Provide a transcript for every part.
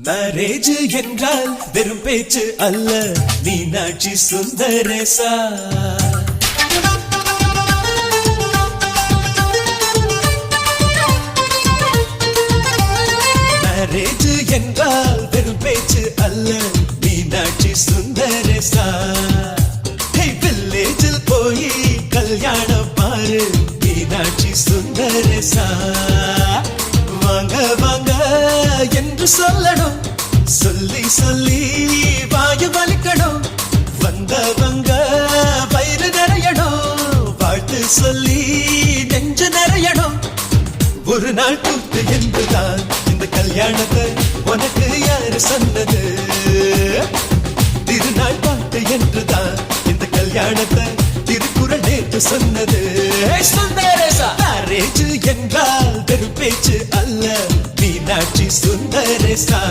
Marriage என்றால் வெறும் பேச்சு அல்ல, மீனாட்சி சுந்தரேசா. மேரேஜ் என்றால் வெறும் பேச்சு அல்ல, மீனாட்சி சுந்தரேசா. வில்லேஜில் போய் கல்யாணம் பாரு, மீனாட்சி சுந்தரேசா. வாங்க வாங்க என்று சொல்லணும், சொல்லி சொல்லி வாயு வலிக்கணும். வந்தவங்க வயிறு நிறையணும், வாழ்த்து சொல்லி நெஞ்சு நிறையணும். ஒரு நாள் கூத்து என்றுதான் இந்த கல்யாணத்தை உனக்கு யாரு சொன்னது? திருநாள் பாட்டு என்றுதான் இந்த கல்யாணத்தை திருக்குறள் நேற்று சொன்னது. சுந்தரேசா, மேரேஜ் என்றால் வெறும் பேச்சு அல்ல, மீனாட்சி சுந்தரேசா.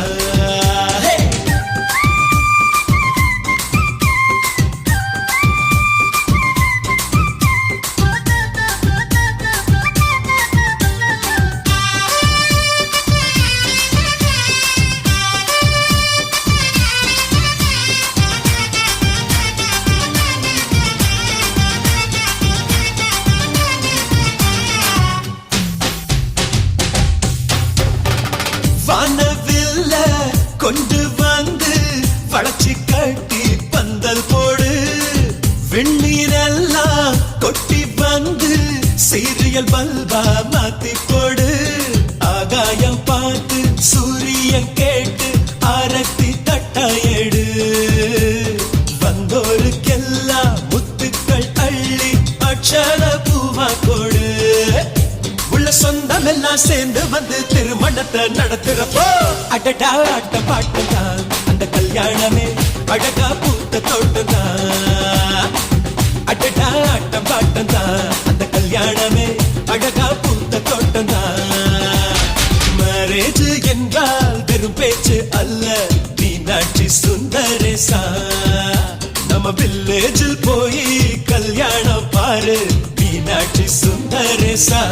வானவில்ல கொண்டு வந்து வளர்ச்சி கட்டி பந்தல் போடு, வெண்ணீரெல்லாம் கொட்டி வந்து சீரியல் பல்பா மாத்தி போடு. ஆகாயம் பார்த்து சூரியன் கேட்டு ஆரத்தி தட்டாயடு, வந்தோருக்கெல்லாம் முத்துக்கள் அள்ளி அட்சர பூவா கொடு. உள்ள சொந்தம் எல்லாம் சேர்ந்து வந்து திருமணத்தை நடத்துறப்போ அடடா ஆட்ட பாட்டுதான் அந்த கல்யாணமே அழகா பூத்த தோட்டம்தான். அடடா ஆட்ட பாட்டுதான் அந்த கல்யாணமே அழகா பூத்த தோட்டம்தான். மேரேஜ் என்றால் வெறும் பேச்சு அல்ல, மீனாட்சி சுந்தரேசா. நம்ம வில்லேஜில் போய் கல்யாணம் பாரு, மீனாட்சி சுந்தரேசா.